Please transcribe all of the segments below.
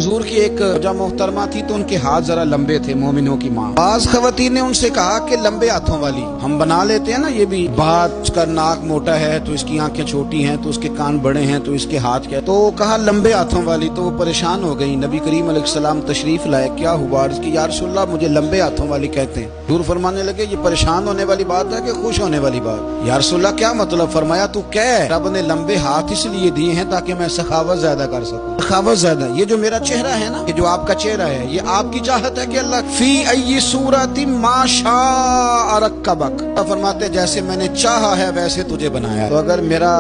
हुजूर की एक जब मोहतरमा थी तो उनके हाथ जरा लंबे थे, मोमिनों की माँ। बाज खवातीन ने उनसे कहा कि लंबे हाथों वाली हम बना लेते हैं ना, ये भी बात का नाक मोटा है तो इसकी आंखें छोटी हैं तो उसके कान बड़े हैं तो इसके हाथ क्या, तो कहा लंबे हाथों वाली। तो वो परेशान हो गई। नबी करीम अलैहिस्सलाम तशरीफ लाए, क्या हुआ? इसकी या रसूलल्लाह मुझे लंबे हाथों वाली कहते हैं। हुजूर फरमाने लगे ये परेशान होने वाली बात है कि खुश होने वाली बात? या रसूलल्लाह क्या मतलब? फरमाया तू कह रब ने लंबे हाथ इसलिए दिए हैं ताकि मैं सखावत ज्यादा कर सकूं। सखावत ज्यादा, ये जो मेरा चेहरा है ना, ये जो आपका चेहरा है, ये आपकी चाहत है कि अल्लाह फी अय्यि सूरति मा शाअ रक्कबक, फरमाते जैसे मैंने चाहा है वैसे तुझे बनाया। तो अगर मेरा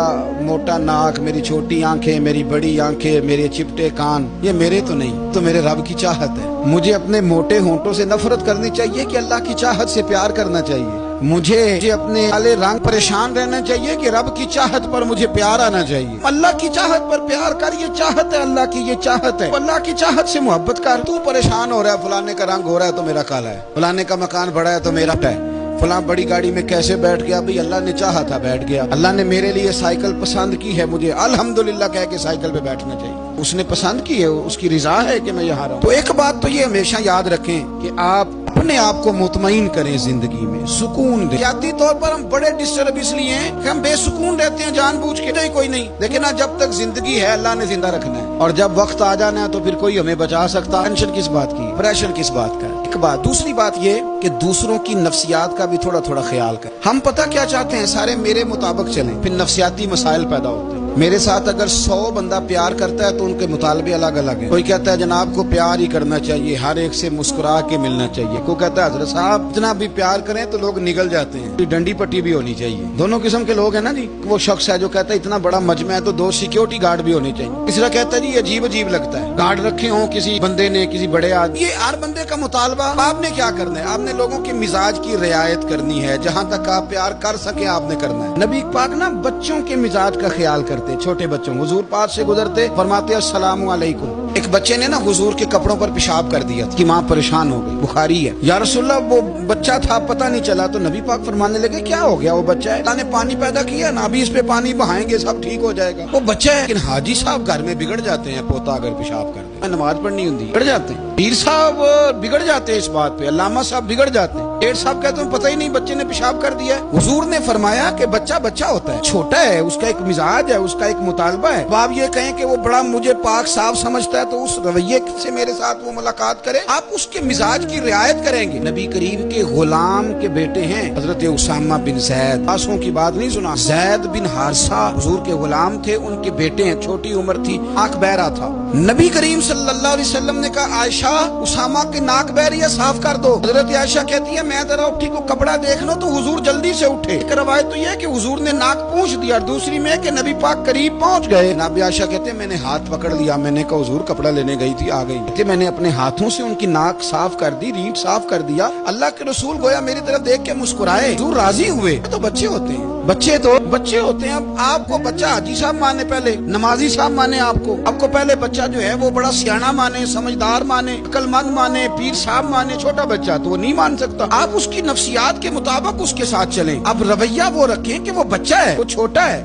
मोटा नाक, मेरी छोटी आंखें, मेरी बड़ी आंखें, मेरे चिपटे कान, ये मेरे तो नहीं, तो मेरे रब की चाहत है। मुझे अपने मोटे होंठों से नफरत करनी चाहिए कि अल्लाह की चाहत से प्यार करना चाहिए? मुझे अपने काले रंग परेशान रहना चाहिए कि रब की चाहत पर मुझे प्यार आना चाहिए? अल्लाह की चाहत पर प्यार कर, ये चाहत है अल्लाह की, ये चाहत है। अल्लाह की चाहत से मोहब्बत कर। तू परेशान हो रहा है, फलाने का रंग हो रहा है तो मेरा काला है, फलाने का मकान बड़ा है तो मेरा है, फलां बड़ी गाड़ी में कैसे बैठ गया? भाई अल्लाह ने चाहा था बैठ गया। अल्लाह ने मेरे लिए साइकिल पसंद की है, मुझे अल्हम्दुलिल्लाह कह के साइकिल पे बैठना चाहिए। उसने पसंद की है, उसकी रिजा है कि मैं यहाँ रहूं। तो एक बात तो ये हमेशा याद रखें कि आप अपने आप को मुतमईन करें, जिंदगी में सुकून दें। जाती तौर पर हम बड़े डिस्टर्ब इसलिए हैं कि हम बेसुकून रहते हैं जानबूझ के, नहीं कोई नहीं। लेकिन जब तक जिंदगी है अल्लाह ने जिंदा रखना है, और जब वक्त आ जाना है तो फिर कोई हमें बचा सकता। टेंशन किस बात की, प्रेशर किस बात का? एक बात। दूसरी बात ये कि दूसरों की नफ्सियात का भी थोड़ा थोड़ा ख्याल करें। हम पता क्या चाहते हैं, सारे मेरे मुताबिक चलें, फिर नफ्सियाती मसाइल पैदा होते हैं। मेरे साथ अगर 100 बंदा प्यार करता है तो उनके मुतालबे अलग अलग हैं। कोई कहता है जनाब को प्यार ही करना चाहिए, हर एक से मुस्कुरा के मिलना चाहिए। कोई कहता है हजरत साहब इतना भी प्यार करें तो लोग निगल जाते हैं, डंडी पट्टी भी होनी चाहिए। दोनों किस्म के लोग हैं ना जी। वो शख्स है जो कहता है इतना बड़ा मजमा है तो 2 सिक्योरिटी गार्ड भी होने चाहिए। तीसरा कहता है जी अजीब अजीब लगता है, गार्ड रखे हों किसी बंदे ने, किसी बड़े आदमी। ये हर बंदे का मुतालबा। आपने क्या करना है? आपने लोगों के मिजाज की रियायत करनी है। जहाँ तक आप प्यार कर सके आपने करना है। नबी पाक ना बच्चों के मिजाज का ख्याल करते, छोटे बच्चों। हुजूर पास से गुजरते, फरमाते अस्सलामु अलैकुम। एक बच्चे ने ना हुजूर के कपड़ों पर पेशाब कर दिया, कि माँ परेशान हो गई, बुखारी है। या रसूलल्लाह वो बच्चा था, पता नहीं चला। तो नबी पाक फरमाने लगे क्या हो गया? वो बच्चा है, अल्लाह ने पानी पैदा किया ना, अभी इस पे पानी बहाएंगे सब ठीक हो जाएगा। वो बच्चा है। लेकिन हाजी साहब घर में बिगड़ जाते हैं, पोता अगर पेशाब कर दे, नमाज पढ़नी होती बिगड़ जाते हैं। पीर साहब बिगड़ जाते हैं इस बात पे, अल्लामा साहब बिगड़ जाते हैं। डेढ़ साहब कहते हैं पता ही नहीं बच्चे ने पेशाब कर दिया। हुजूर ने फरमाया कि बच्चा बच्चा होता है, छोटा है, उसका एक मिजाज है, उसका एक मुतालबा है। अब आप ये कहें कि वो बड़ा मुझे पाक साफ समझता है तो उस रवैये से मेरे साथ वो मुलाकात करे, आप उसके मिजाज की रियायत करेंगे। नबी करीम के गुलाम के बेटे हैं हजरत उसामा बिन जैद। आंसुओं की बात नहीं सुना, जैद बिन हारिसा हुजूर के गुलाम थे, उनके बेटे हैं। छोटी उम्र थी, आंख बह रहा था। नबी करीम सल्लल्लाहु अलैहि वसल्लम ने कहा आयशा उसामा के नाक बह रही है, साफ कर दो। हजरत आयशा कहती है मैं जरा उठी को कपड़ा देख लो, तो हुजूर जल्दी से उठे। एक रवायत तो यह कि हुजूर ने नाक पूंछ दिया, और दूसरी में कि नबी पाक करीब पहुंच गए। नबी आयशा कहते हैं मैंने हाथ पकड़ लिया, मैंने कहा हुजूर कपड़ा लेने गई थी आ गई। कहते मैंने अपने हाथों से उनकी नाक साफ कर दी, रीढ़ साफ कर दिया। अल्लाह के रसूल गोया मेरी तरफ देख के मुस्कुराए, हुजूर राजी हुए। तो बच्चे होते हैं, बच्चे तो बच्चे होते हैं। अब आपको बच्चा हाजी साहब माने, पहले नमाजी साहब माने, आपको पहले बच्चा जो है वो बड़ा सियाना माने, समझदार माने, अक्लमंद माने, पीर साहब माने। छोटा बच्चा तो वो नहीं मान सकता। आप उसकी नफ्सियात के मुताबिक उसके साथ चलें। अब रवैया वो रखें कि वो बच्चा है, वो छोटा है।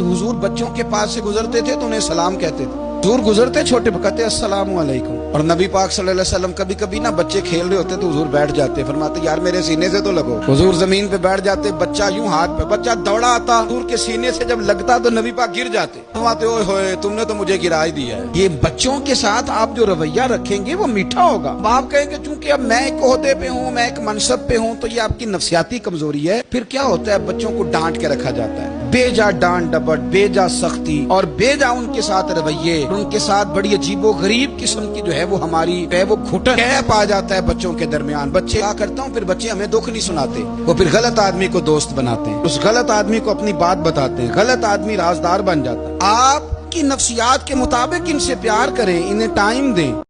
हुजूर बच्चों के पास से गुजरते थे तो उन्हें सलाम कहते थे। दूर गुजरते छोटे कहते अस्सलामु अलैकुम। और नबी पाक सल्लल्लाहु अलैहि वसल्लम कभी कभी ना बच्चे खेल रहे होते तो हुजूर बैठ जाते, फरमाते यार मेरे सीने से तो लगो। हुजूर जमीन पे बैठ जाते, बच्चा यूं हाथ पे, बच्चा दौड़ा आता, हुजूर के सीने से जब लगता तो नबी पाक गिर जाते। फरमाते ओए होए तुमने तो मुझे गिरा ही दिया है। ये बच्चों के साथ आप जो रवैया रखेंगे वो मीठा होगा। आप कहेंगे चूंकि अब मैं एक ओहदे पे हूँ, मैं एक मनसब पे हूँ, तो ये आपकी नफ्सियाती कमजोरी है। फिर क्या होता है, बच्चों को डांट के रखा जाता है, बेजा डांट डपट, बेजा सख्ती और बेजा उनके साथ रवैये, उनके साथ बड़ी अजीबो गरीब किस्म की जो है वो हमारी वो घुटन गैप आ जाता है बच्चों के दरमियान। बच्चे क्या करता हूँ, फिर बच्चे हमें दुख नहीं सुनाते, वो फिर गलत आदमी को दोस्त बनाते हैं, उस गलत आदमी को अपनी बात बताते हैं, गलत आदमी राजदार बन जाता है। आपकी नफ्सियात के मुताबिक इनसे प्यार करें, इन्हें टाइम दें।